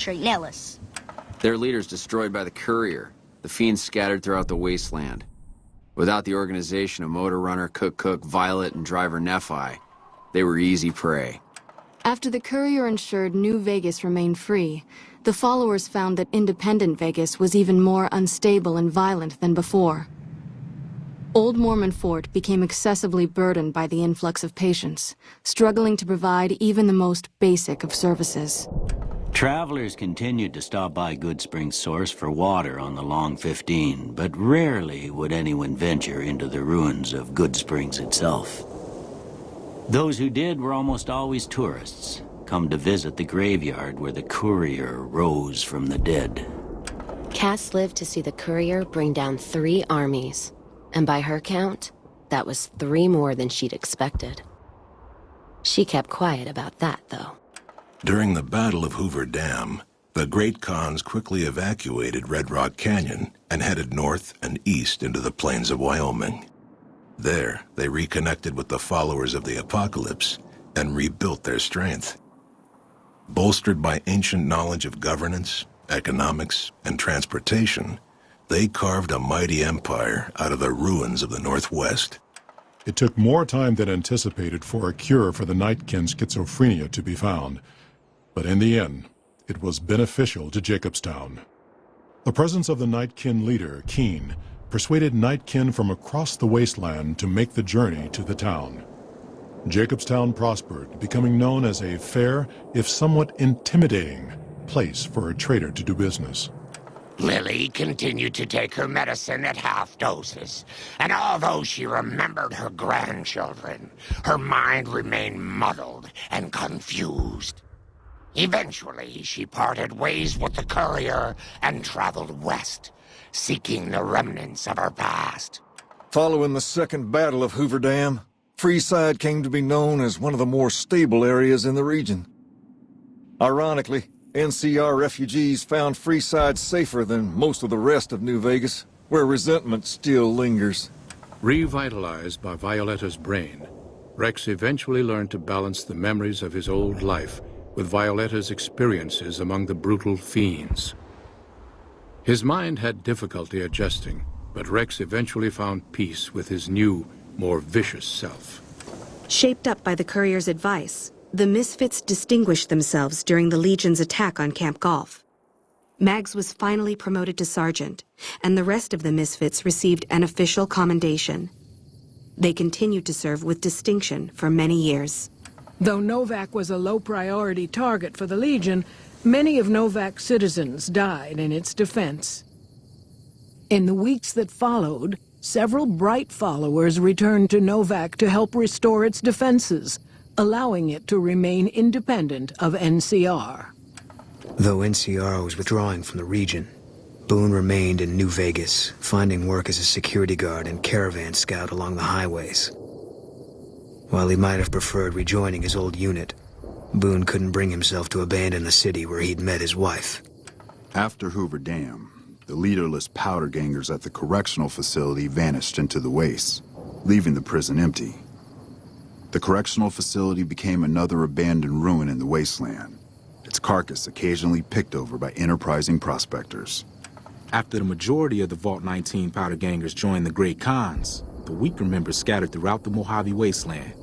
infiltrate Nellis. Their leaders destroyed by the courier. The fiends scattered throughout the wasteland. Without the organization of Motor Runner, Cook, Violet, and driver Nephi, they were easy prey. After the courier ensured New Vegas remained free, the followers found that independent Vegas was even more unstable and violent than before. Old Mormon Fort became excessively burdened by the influx of patients, struggling to provide even the most basic of services. Travelers continued to stop by Goodsprings Source for water on the Long 15, but rarely would anyone venture into the ruins of Goodsprings itself. Those who did were almost always tourists, come to visit the graveyard where the courier rose from the dead. Cass lived to see the courier bring down 3 armies. And by her count, that was 3 more than she'd expected. She kept quiet about that, though. During the Battle of Hoover Dam, the Great Khans quickly evacuated Red Rock Canyon and headed north and east into the plains of Wyoming. There, they reconnected with the followers of the Apocalypse and rebuilt their strength. Bolstered by ancient knowledge of governance, economics, and transportation, they carved a mighty empire out of the ruins of the Northwest. It took more time than anticipated for a cure for the Nightkin schizophrenia to be found, but in the end, it was beneficial to Jacobstown. The presence of the Nightkin leader, Keen, persuaded Nightkin from across the wasteland to make the journey to the town. Jacobstown prospered, becoming known as a fair, if somewhat intimidating, place for a trader to do business. Lily continued to take her medicine at half doses, and although she remembered her grandchildren, her mind remained muddled and confused. Eventually, she parted ways with the courier and traveled west, seeking the remnants of her past. Following the Second Battle of Hoover Dam, Freeside came to be known as one of the more stable areas in the region. Ironically, NCR refugees found Freeside safer than most of the rest of New Vegas, where resentment still lingers. Revitalized by Violetta's brain, Rex eventually learned to balance the memories of his old life with Violetta's experiences among the brutal fiends. His mind had difficulty adjusting, but Rex eventually found peace with his new, more vicious self. Shaped up by the courier's advice, the Misfits distinguished themselves during the Legion's attack on Camp Golf. Mags was finally promoted to sergeant, and the rest of the Misfits received an official commendation. They continued to serve with distinction for many years. Though Novak was a low-priority target for the Legion, many of Novak's citizens died in its defense. In the weeks that followed, several bright followers returned to Novak to help restore its defenses, allowing it to remain independent of NCR. Though NCR was withdrawing from the region, Boone remained in New Vegas, finding work as a security guard and caravan scout along the highways. While he might have preferred rejoining his old unit, Boone couldn't bring himself to abandon the city where he'd met his wife. After Hoover Dam, the leaderless powder gangers at the correctional facility vanished into the wastes, leaving the prison empty. The correctional facility became another abandoned ruin in the wasteland, its carcass occasionally picked over by enterprising prospectors. After the majority of the Vault 19 powder gangers joined the Great Khans, the weaker members scattered throughout the Mojave wasteland.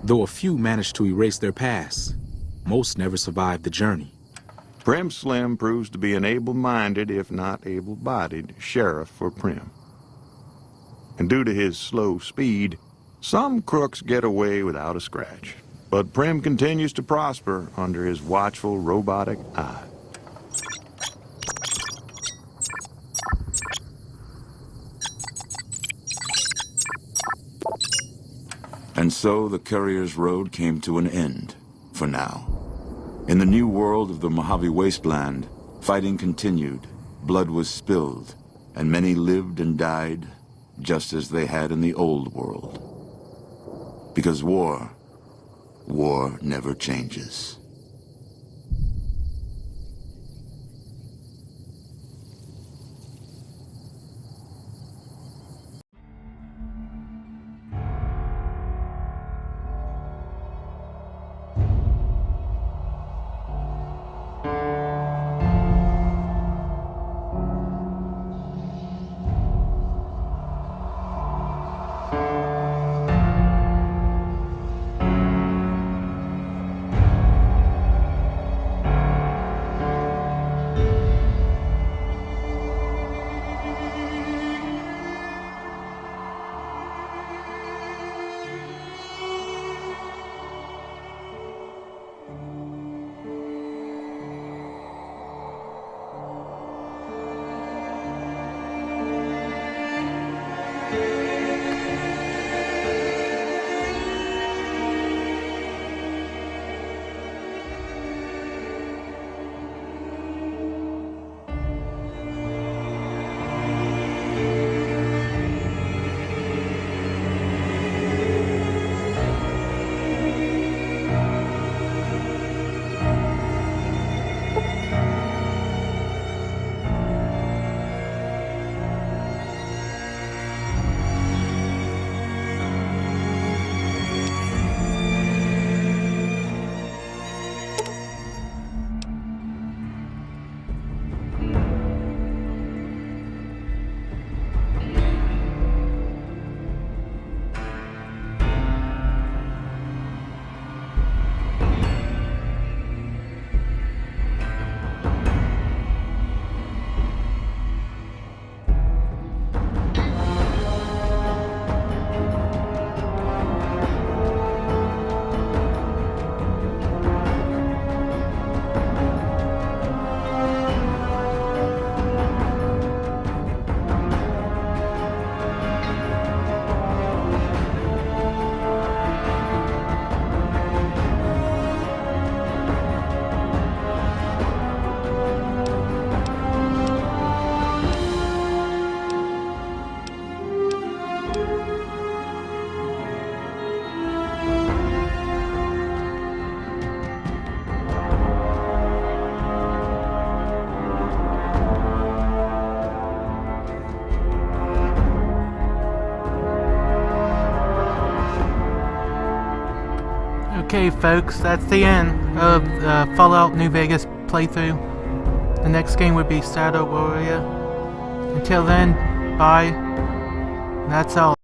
Though a few managed to erase their past, most never survived the journey. Prim Slim proves to be an able-minded, if not able-bodied, sheriff for Prim. And due to his slow speed, some crooks get away without a scratch. But Prim continues to prosper under his watchful, robotic eye. And so the courier's road came to an end, for now. In the new world of the Mojave Wasteland, fighting continued, blood was spilled, and many lived and died, just as they had in the old world. Because war never changes. Okay, folks, that's the end of Fallout New Vegas playthrough. The next game would be Shadow Warrior. Until then, bye. That's all.